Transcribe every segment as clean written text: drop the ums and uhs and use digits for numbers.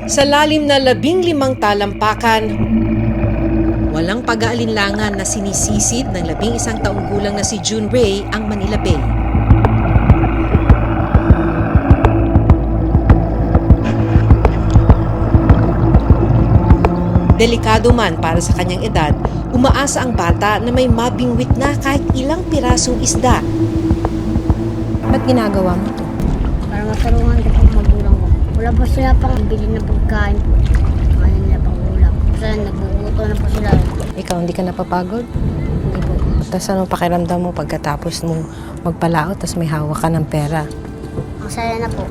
Sa lalim na 15 talampakan, walang pag-aalinlangan na sinisisid ng 11 taong gulang na si June Ray ang Manila Bay. Delikado man para sa kanyang edad, umaasa ang bata na may mabingwit na kahit ilang pirasong isda. Ba't ginagawa mo to? Para matulungan ko pang magulang ko. Wala pa sila pang bili na pagkain po. Kaya nila pang ulam. Kasi nagbubuto na po sila. Ikaw, hindi ka napapagod? Hindi po. Tapos anong pakiramdam mo pagkatapos mo magpalaot tapos may hawak ka ng pera? Ang saya na po.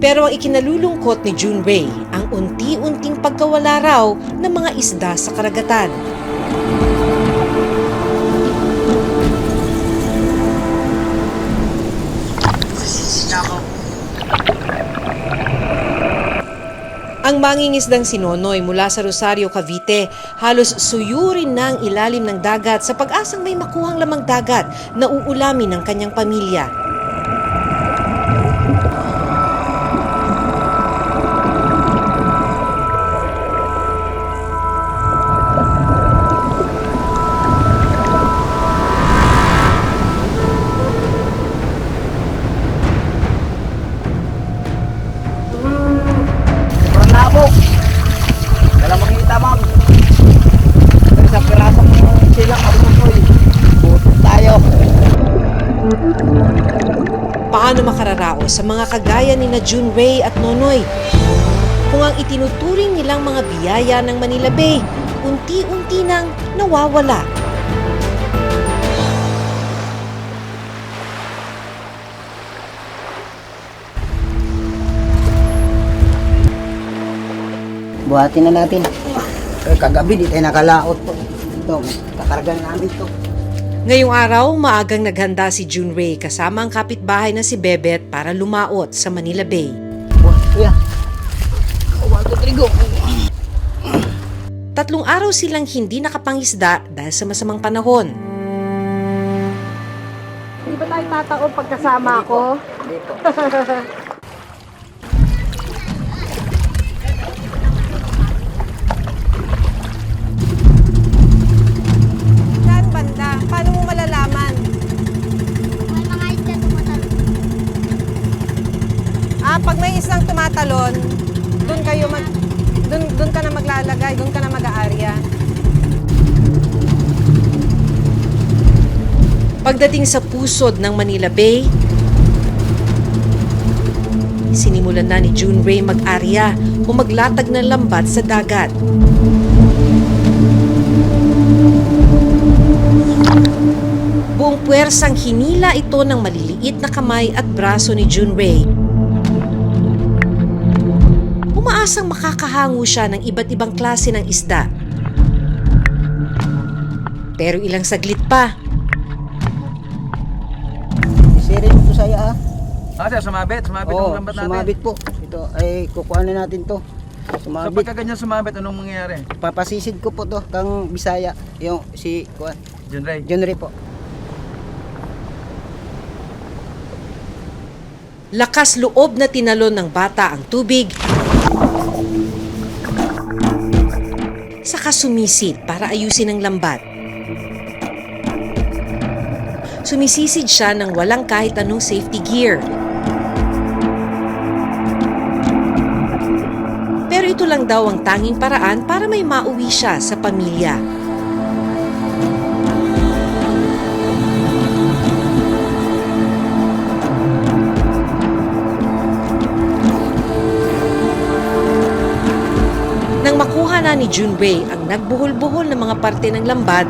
Pero ang ikinalulungkot ni June Ray, ang unti-unting pagkawala raw ng mga isda sa karagatan. Ang mangingisdang si Nonoy mula sa Rosario, Cavite, halos suyurin na ang ilalim ng dagat sa pag-asang may makuhang lamang dagat na uulamin ng kanyang pamilya. Wala makita, ma'am. Sa pirasang silang abutoy. Butot tayo. Paano makararaos sa mga kagaya ni na June Ray at Nonoy kung ang itinuturing nilang mga biyaya ng Manila Bay unti-unti nang nawawala? Buhatin na natin. Kagabi di tayo nakalaot po. Ito, kakargan namin to. Ngayong araw, maagang naghanda si June Ray kasama ang kapitbahay na si Bebet para lumaot sa Manila Bay. Wah, kuya. Wato trigo. 3 araw silang hindi nakapangisda dahil sa masamang panahon. Hindi ba tayo tataon pagkasama ako? Dito. Saan banda? Paano mo malalaman? May mga isda tumatalon. Pag may isang tumatalon, doon ka na maglalagay, doon ka na mag-aarya. Pagdating sa pusod ng Manila Bay, sinimulan na ni June Ray mag-arya o maglatag ng lambat sa dagat. Buong puwersang hinila ito ng maliliit na kamay at braso ni June Ray. Umaasang makakahango siya ng iba't ibang klase ng isda. Pero ilang saglit pa, Isirin mo to saya, Sir, sumabit Oo, yung lambat natin. sumabit po. Ito, ay kukuha na natin to. So Sumabit. pagka ganyan sumabit, anong mangyayari? Papasisid ko po to, kang Bisaya. Yung si, kuha, June Ray. John Ray po. lakas loob na tinalon ng bata ang tubig, saka sumisid para ayusin ang lambat. Sumisisid siya ng walang kahit anong safety gear. Pero ito lang daw ang tanging paraan para may mauwi siya sa pamilya. Nang makuha na ni June Ray ang nagbuhol-buhol na mga parte ng lambat,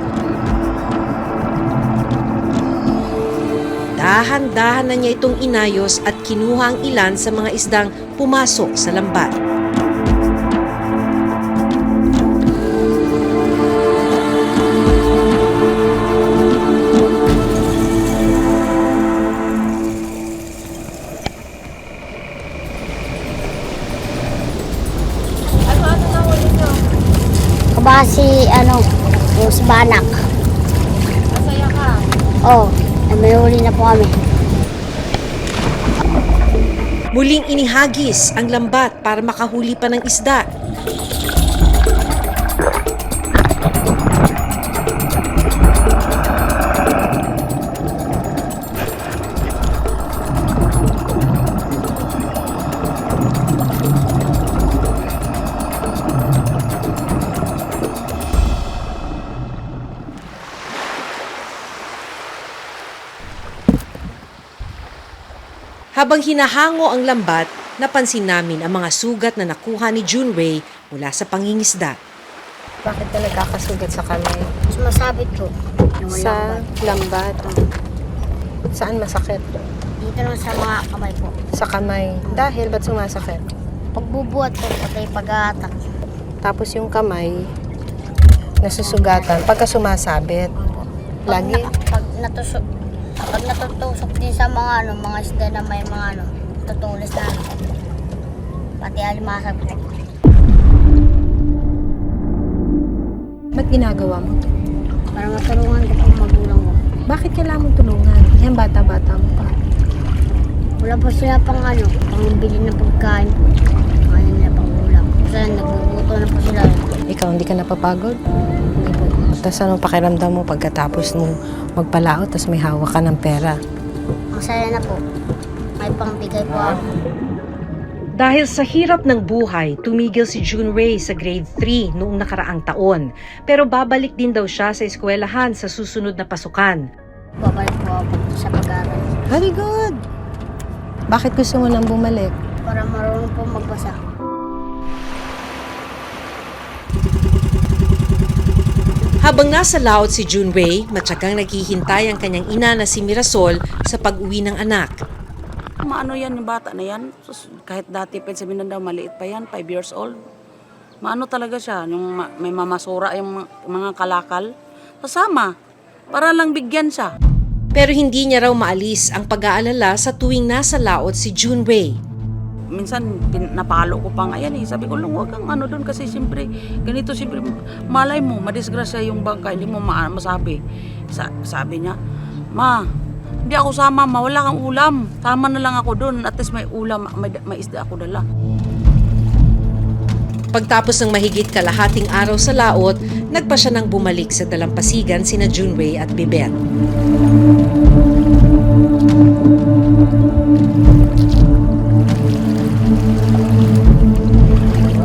dahan-dahan na niya itong inayos at kinuha ang ilan sa mga isdang pumasok sa lambat. Kabasi, yung si Banak. Masaya ka. Oh, may huli na po kami. Muling inihagis ang lambat para makahuli pa ng isda. Habang hinahango ang lambat, napansin namin ang mga sugat na nakuha ni Junwei mula sa pangingisda. Bakit ka nagkakasugat sa kamay? Sumasabit po. Yung Sa lambat. lambat. Saan masakit? Dito lang sa mga kamay po. Sa kamay. Dahil ba't sumasakit? Pagbubuhat po, patay pag-aatak. Tapos yung kamay, nasusugatan pagka sumasabit. Lagi? Pag natutusok din sa mga isda na may mga tutulis na pati alimasag po. Ba't ginagawa mo to? Para matulungan ko po magulang ko. Bakit kailangan mong tulungan? Yan, bata-bata mo pa. Wala pa sila pangbili ng pagkain po. Kaya nila pang ulam. Kasi nagbubuto na po sila. Ikaw, hindi ka napapagod? Hindi po. Tapos anong pakiramdam mo pagkatapos mo magpalaot tapos may hawak ka ng pera? Masaya na po. May pangbigay po ako. Dahil sa hirap ng buhay, tumigil si Junwei sa grade 3 noong nakaraang taon. Pero babalik din daw siya sa eskwelahan sa susunod na pasukan. Babalik po ako sa pag-aaral. Very good! Bakit gusto mo nang bumalik? Para marunong po magbasa. Habang nasa laot si Junwei, matyagang naghihintay ang kanyang ina na si Mirasol sa pag-uwi ng anak. Maano yan yung bata na yan? Sus, kahit dati sabihin na daw maliit pa yan, 5 years old. Maano talaga siya, yung may mamasura yung mga kalakal. Kasama, para lang bigyan siya. Pero hindi niya raw maalis ang pag-aalala sa tuwing nasa laot si Junwei. Minsan, napalo ko pa nga yan eh. Sabi ko, huwag kang ano doon kasi siyempre, ganito siyempre, malay mo, madisgrasya yung bangka, hindi mo masabi. Sabi niya, Ma, hindi ako sama, ma, wala kang ulam. Sama na lang ako doon, at least may ulam, may isda ako dala. Pagtapos ng mahigit kalahating araw sa laot, nagpa siya nang bumalik sa dalampasigan sina Junwei at Bibet.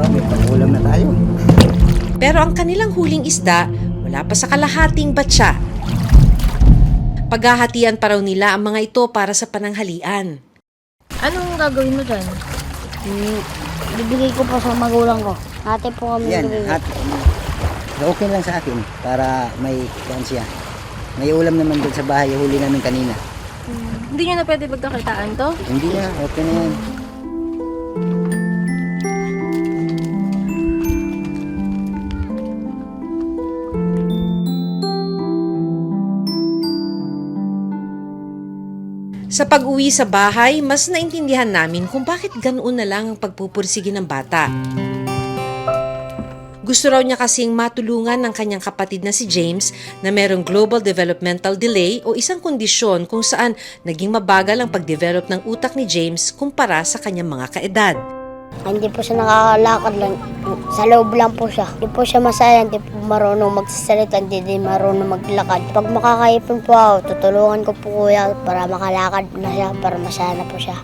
May pag-ulam na tayo. Pero ang kanilang huling isda, wala pa sa kalahating batya. Paghahatian pa raw nila ang mga ito para sa pananghalian. Anong gagawin mo dyan? Bibigay ko po sa magulang ko. Ate po kami Yan, bibigay. at okay lang sa akin para may siya. May ulam naman doon sa bahay, huli namin kanina. Hindi nyo na pwede pagkakitaan to? Hindi na, okay na yan. Sa pag-uwi sa bahay, mas naintindihan namin kung bakit ganoon na lang ang pagpupursige ng bata. Gusto raw niya kasing matulungan ng kanyang kapatid na si James na merong global developmental delay o isang kondisyon kung saan naging mabagal ang pagdevelop ng utak ni James kumpara sa kanyang mga kaedad. Hindi po siya nakakalakad lang. Sa loob lang po siya. Hindi po siya masaya, hindi po marunong magsasalita, hindi din marunong maglakad. Pag makakaipon po ako, tutulungan ko po kuya para makalakad na siya, para masaya na po siya.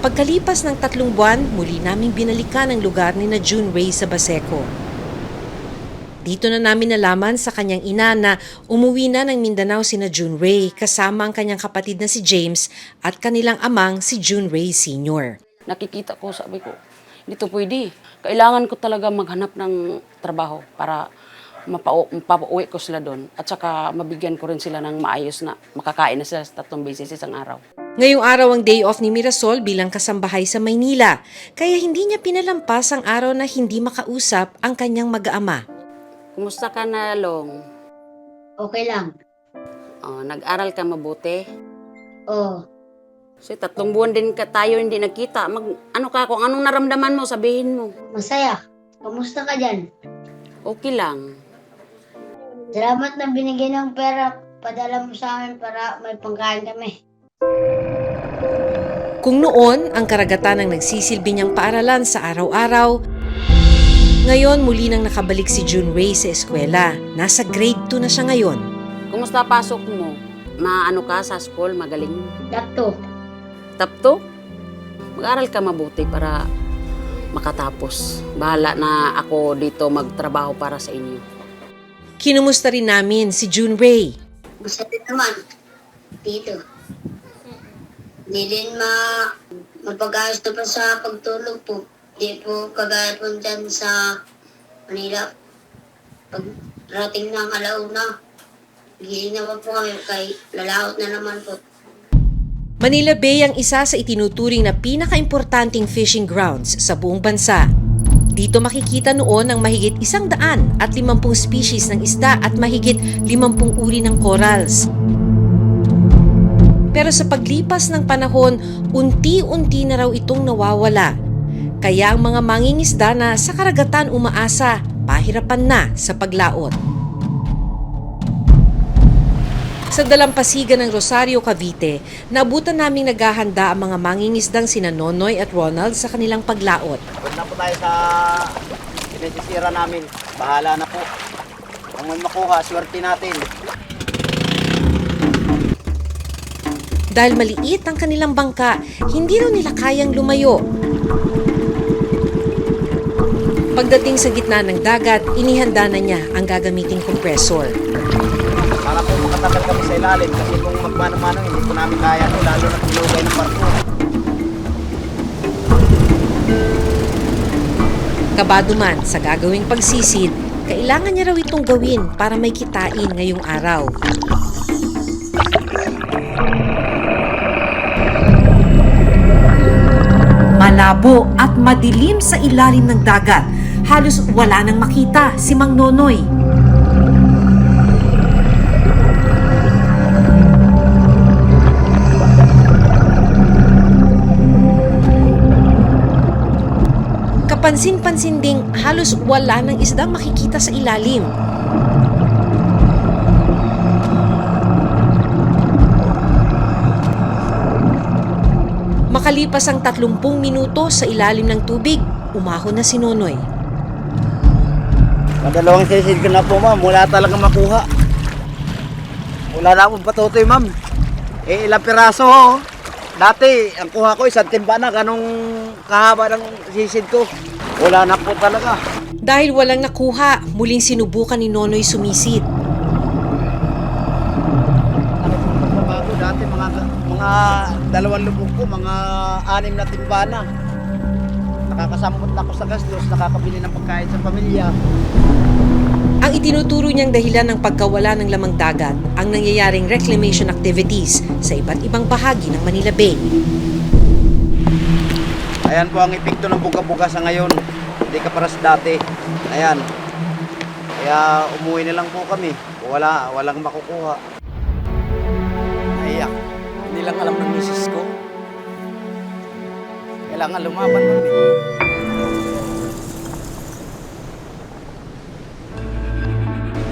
Pagkalipas ng 3 buwan, muli naming binalikan ang lugar ni na Junwei sa Baseco. Dito na namin nalaman sa kanyang ina na umuwi na ng Mindanao sina Junwei kasama ang kanyang kapatid na si James at kanilang amang si Junwei Sr. Nakikita ko, sabi ko, hindi to pwede. Kailangan ko talaga maghanap ng trabaho para mapauwi ko sila doon. At saka mabigyan ko rin sila ng maayos na makakain na sila sa 3 beses isang araw. Ngayong araw ang day off ni Mirasol bilang kasambahay sa Maynila, kaya hindi niya pinalampas ang araw na hindi makausap ang kanyang mag-ama. Kumusta ka na, Long? Okay lang. Oh, nag-aral ka mabuti? Oo. Kasi 3 buwan din tayo hindi nakita. Ano ka, kung anong naramdaman mo, sabihin mo. Masaya. Kamusta ka dyan? Okay lang. Salamat na binigyan ng pera. Padala mo sa amin para may pangkain kami. Kung noon ang karagatan ang nagsisilbi niyang paaralan sa araw-araw, ngayon muli nang nakabalik si June Ray sa eskwela. Nasa grade 2 na siya ngayon. Kumusta pasok mo? Maano ka sa school? Magaling? Dakto. Tapto? Mag-aral ka mabuti para makatapos. Bahala na ako dito magtrabaho para sa inyo. Kinumusta rin namin si June Ray. Masakit naman. Dito. Hindi din mapag-ayos na pa sa pagtulog po. Hindi po kagaya po dyan sa Manila. Pag rating ng alauna, gising na po kami kay lalaot na naman po. Manila Bay ang isa sa itinuturing na pinaka-importanting fishing grounds sa buong bansa. Dito makikita noon ang mahigit 150 species ng isda at mahigit 50 uri ng corals. Pero sa paglipas ng panahon, unti-unti na raw itong nawawala. Kaya ang mga mangingisda na sa karagatan umaasa, pahirapan na sa paglaot. Sa dalampasigan ng Rosario, Cavite, naabutan naming naghahanda ang mga mangingisdang sina Nonoy at Ronald sa kanilang paglaot. Huwag na po tayo sa sinisisira namin. Bahala na po. Kung may makuha, swerte natin. Dahil maliit ang kanilang bangka, hindi raw nila kayang lumayo. Pagdating sa gitna ng dagat, inihanda na niya ang gagamiting kompresor. Para po makatagal kami sa ilalim kasi kung magmano-mano, hindi po namin kaya ito, lalo na pinugay ng barko. Kabado man sa gagawing pagsisid, kailangan niya raw itong gawin para may kitain ngayong araw. Malabo at madilim sa ilalim ng dagat. Halos wala nang makita si Mang Nonoy. Kapansin-pansin ding halos wala nang isdang makikita sa ilalim. Makalipas ang 30 minuto sa ilalim ng tubig, umahon na si Nonoy. Madalawang sisid ko na po, ma'am. Wala talaga makuha. Wala na akong patutoy, ma'am. Ilang piraso, ho. Dati, ang kuha ko, isang timba na. Ganong kahaba ng sisid ko. Wala na po talaga. Dahil walang nakuha, muling sinubukan ni Nonoy sumisid. Bago dati, mga 2 lubog ko, mga 6 na timba na. Nakakasampot na ako sa gastos, nakakabili ng pagkain sa pamilya. Ang itinuturo niyang dahilan ng pagkawala ng lamang dagat ang nangyayaring reclamation activities sa iba't ibang bahagi ng Manila Bay. Ayan po ang epekto ng buga-buga sa ngayon. Hindi ka para sa dati. Ayan. Kaya umuwi na lang po kami. Walang makukuha. Naiyak. Hindi lang alam ng misis ko. Kailangan lumaban mo.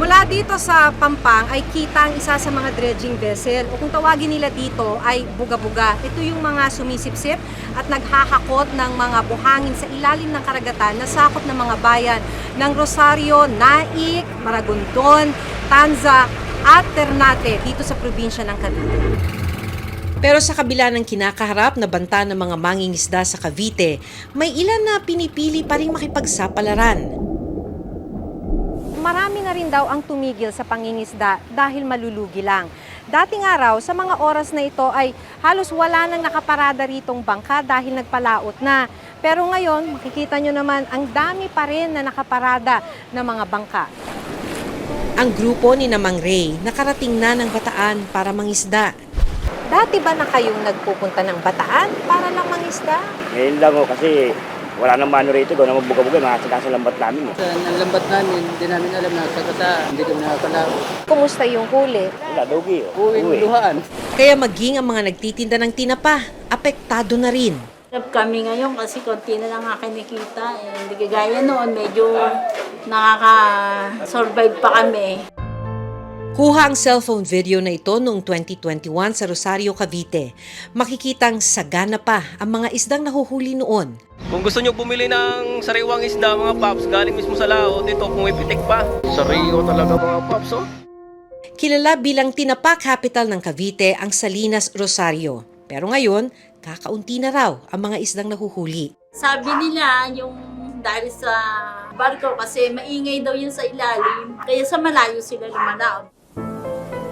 Mula dito sa Pampang ay kita ang isa sa mga dredging vessel o kung tawagin nila dito ay buga-buga. Ito yung mga sumisipsip at naghahakot ng mga buhangin sa ilalim ng karagatan na sakop ng mga bayan ng Rosario, Naik, Maragondon, Tanza at Ternate dito sa probinsya ng Cavite. Pero sa kabila ng kinakaharap na banta ng mga mangingisda sa Cavite, may ilan na pinipili pa rin makipagsapalaran. Marami na rin daw ang tumigil sa pangingisda dahil malulugi lang. Dating araw, sa mga oras na ito ay halos wala nang nakaparada ritong bangka dahil nagpalaot na. Pero ngayon, makikita nyo naman ang dami pa rin na nakaparada na mga bangka. Ang grupo ni Mang Ray nakarating na ng Bataan para mangisda. Dati ba na kayong nagpupunta ng Bataan para lang mangisda? Ngayon lang ho kasi wala nang mano rito, gawin na magbuga-buga, mga sa lambat namin. Ang lambat namin, hindi namin alam na hindi kami nakakalaot. Kumusta yung huli? Wala, dogi. Uwing luhaan. Kaya maging ang mga nagtitinda ng tinapa, apektado na rin. Kami ngayon kasi konti na lang kinikita. Hindi kagaya noon, medyo nakaka-survive pa kami. Kuha ang cellphone video na ito noong 2021 sa Rosario, Cavite. Makikitang sagana pa ang mga isdang nahuhuli noon. Kung gusto nyo bumili ng sariwang isda mga paps, galing mismo sa lao, dito pumipitik pa. Sariwa talaga mga paps, oh. Kilala bilang tinapa capital ng Cavite ang Salinas, Rosario. Pero ngayon, kakaunti na raw ang mga isdang nahuhuli. Sabi nila yung dahil sa barko kasi maingay daw yun sa ilalim, kaya sa malayo sila lumanaw.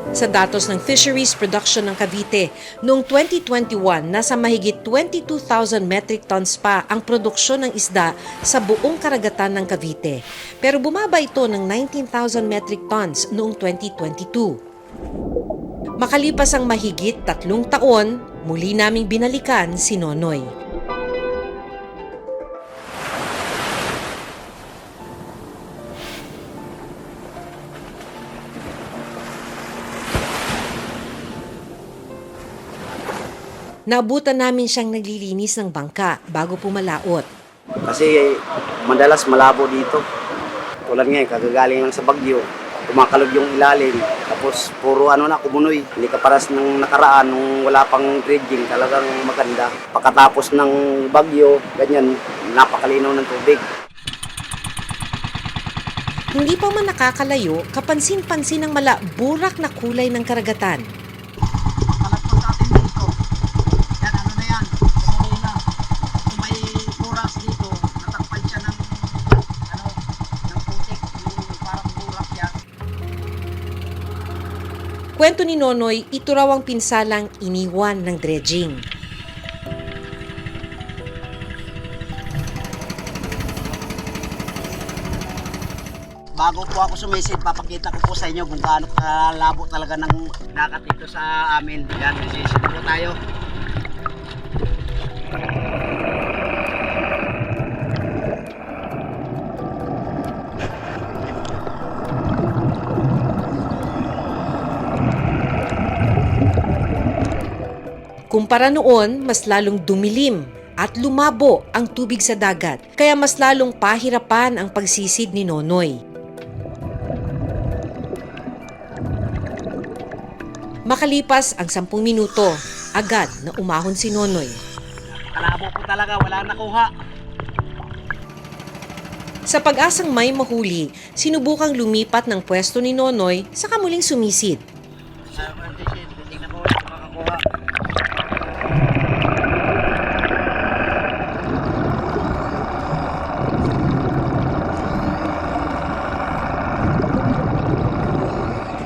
Sa datos ng Fisheries Production ng Cavite, noong 2021, nasa mahigit 22,000 metric tons pa ang produksyon ng isda sa buong karagatan ng Cavite. Pero bumaba ito ng 19,000 metric tons noong 2022. Makalipas ang mahigit 3 taon, muli naming binalikan si Nonoy. Naabutan namin siyang naglilinis ng bangka bago pumalaot. Kasi madalas malabo dito. Tulad ngayon, kagagaling lang sa bagyo. Kumakalog yung ilalim. Tapos puro kumunoy. Hindi ka paras ng nakaraan nung wala pang dredging. Talagang maganda. Pagkatapos ng bagyo, ganyan, napakalinaw ng tubig. Hindi pa man nakakalayo, kapansin-pansin ang burak na kulay ng karagatan. Kwento ni Nonoy, ito raw ang pinsalang iniwan ng dredging. Bago po ako sumisid, papakita ko po sa inyo kung gaano kalabo talaga ng dagat dito sa amin. Yan, sisid po tayo. Kumpara noon, mas lalong dumilim at lumabo ang tubig sa dagat, kaya mas lalong pahirapan ang pagsisid ni Nonoy. Makalipas ang 10 minuto, agad na umahon si Nonoy. Kalabo po talaga, wala nakuha. Sa pag-asang may mahuli, sinubukang lumipat ng pwesto ni Nonoy sa kamuling sumisid. Sa sisid, hindi na po makakuha.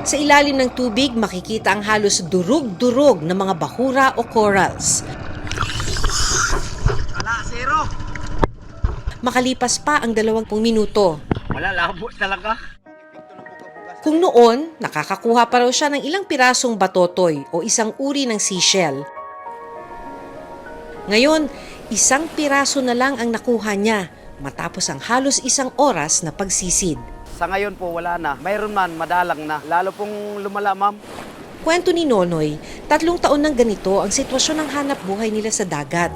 Sa ilalim ng tubig, makikita ang halos durug-durog na mga bahura o corals. Wala, zero. Makalipas pa ang 20 minuto. Wala, labo talaga. Kung noon, nakakakuha pa raw siya ng ilang pirasong batotoy o isang uri ng seashell. Ngayon, 1 piraso na lang ang nakuha niya matapos ang halos 1 oras na pagsisid. Sa ngayon po, wala na. Mayroon man, madalang na. Lalo pong lumala, ma'am. Kwento ni Nonoy, 3 taon ng ganito ang sitwasyon ng hanap buhay nila sa dagat.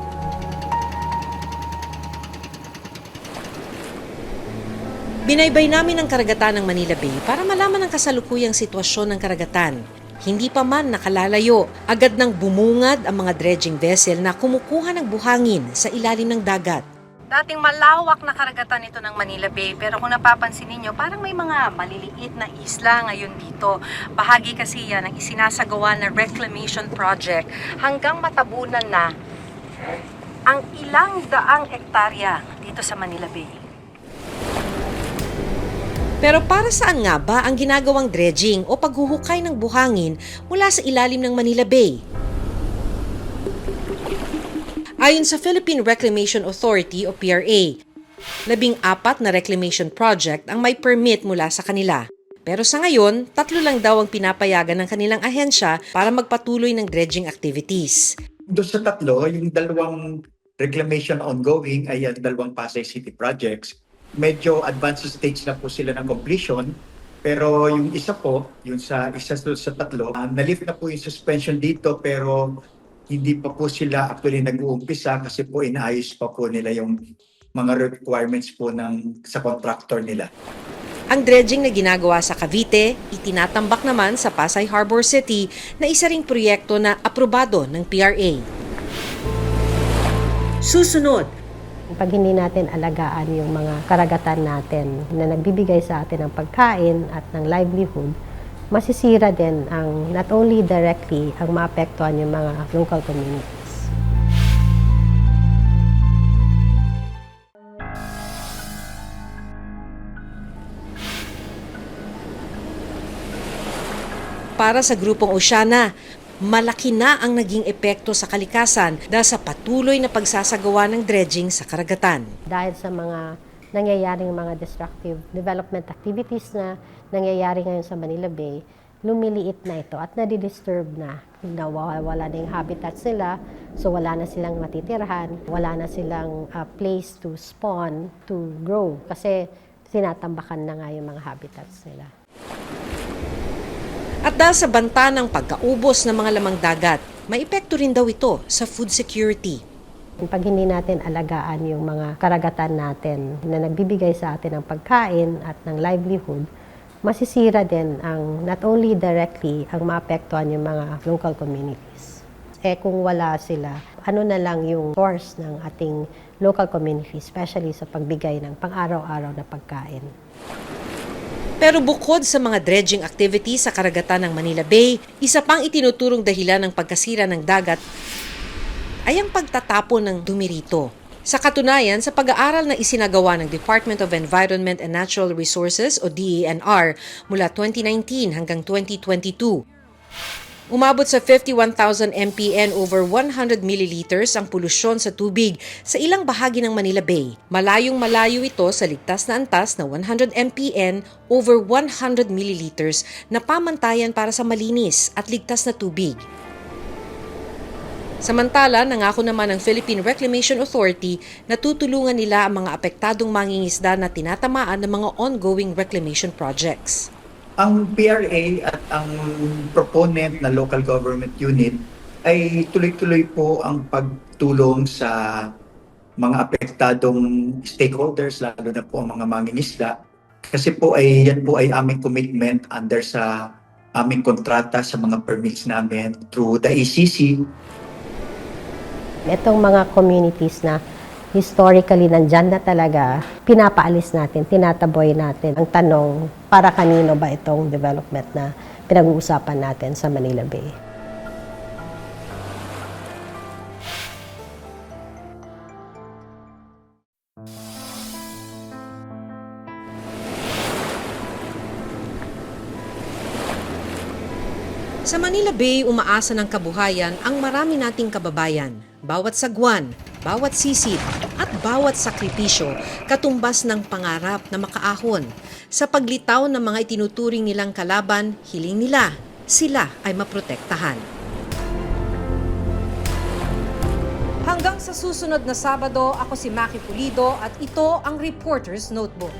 Binaybay namin ang karagatan ng Manila Bay para malaman ang kasalukuyang sitwasyon ng karagatan. Hindi pa man nakalalayo, agad nang bumungad ang mga dredging vessel na kumukuha ng buhangin sa ilalim ng dagat. Dating malawak na karagatan ito ng Manila Bay, pero kung napapansin ninyo, parang may mga maliliit na isla ngayon dito. Bahagi kasi yan ang isinasagawa na reclamation project hanggang matabunan na ang ilang daang hektarya dito sa Manila Bay. Pero para saan nga ba ang ginagawang dredging o paghuhukay ng buhangin mula sa ilalim ng Manila Bay? Ayon sa Philippine Reclamation Authority o PRA, 14 na reclamation project ang may permit mula sa kanila. Pero sa ngayon, 3 lang daw ang pinapayagan ng kanilang ahensya para magpatuloy ng dredging activities. Doon sa 3, yung 2 reclamation ongoing ay ang 2 Pasay City projects. Medyo advanced stage na po sila ng completion. Pero yung isa po, yung sa 3, na-lift na po yung suspension dito pero hindi pa po sila actually nag-uumpisa kasi po inaayos pa po nila yung mga requirements po sa contractor nila. Ang dredging na ginagawa sa Cavite, itinatambak naman sa Pasay Harbor City na isa ring proyekto na aprobado ng PRA. Susunod, pag hindi natin alagaan yung mga karagatan natin na nagbibigay sa atin ng pagkain at ng livelihood, masisira din ang not only directly ang maapektuhan yung mga local communities. Para sa grupong Oceana, malaki na ang naging epekto sa kalikasan dahil sa patuloy na pagsasagawa ng dredging sa karagatan. Dahil sa mga nangyayaring mga destructive development activities na nangyayari ngayon sa Manila Bay, lumiliit na ito at nadidisturb na. Nawawala na yung habitats nila, so wala na silang matitirahan, wala na silang place to spawn, to grow, kasi tinatambakan na nga yung mga habitats nila. At dahil sa banta ng pagkaubos ng mga lamang dagat, may epekto rin daw ito sa food security. Pag hindi natin alagaan yung mga karagatan natin na nagbibigay sa atin ng pagkain at ng livelihood, masisira din ang not only directly ang maapektuhan yung mga local communities. Kung wala sila, ano na lang yung source ng ating local community, especially sa pagbigay ng pang-araw-araw na pagkain. Pero bukod sa mga dredging activities sa karagatan ng Manila Bay, isa pang itinuturong dahilan ng pagkasira ng dagat ay ang pagtatapon ng dumi rito. Sa katunayan, sa pag-aaral na isinagawa ng Department of Environment and Natural Resources o DENR mula 2019 hanggang 2022, umabot sa 51,000 mpn over 100 milliliters ang polusyon sa tubig sa ilang bahagi ng Manila Bay. Malayong-malayo ito sa ligtas na antas na 100 mpn over 100 milliliters na pamantayan para sa malinis at ligtas na tubig. Samantala, nangako naman ng Philippine Reclamation Authority na tutulungan nila ang mga apektadong mangingisda na tinatamaan ng mga ongoing reclamation projects. Ang PRA at ang proponent na local government unit ay tuloy-tuloy po ang pagtulong sa mga apektadong stakeholders, lalo na po ang mga mangingisda. Kasi po yan po ay aming commitment under sa aming kontrata sa mga permits namin through the ECC. Itong mga communities na historically nandyan na talaga, pinapaalis natin, tinataboy natin. Ang tanong, para kanino ba itong development na pinag-uusapan natin sa Manila Bay? Sa Manila Bay, umaasa ng kabuhayan ang marami nating kababayan. Bawat sagwan, bawat sisid, at bawat sakripisyo, katumbas ng pangarap na makaahon. Sa paglitaw ng mga itinuturing nilang kalaban, hiling nila, sila ay maprotektahan. Hanggang sa susunod na Sabado, ako si Maki Pulido at ito ang Reporter's Notebook.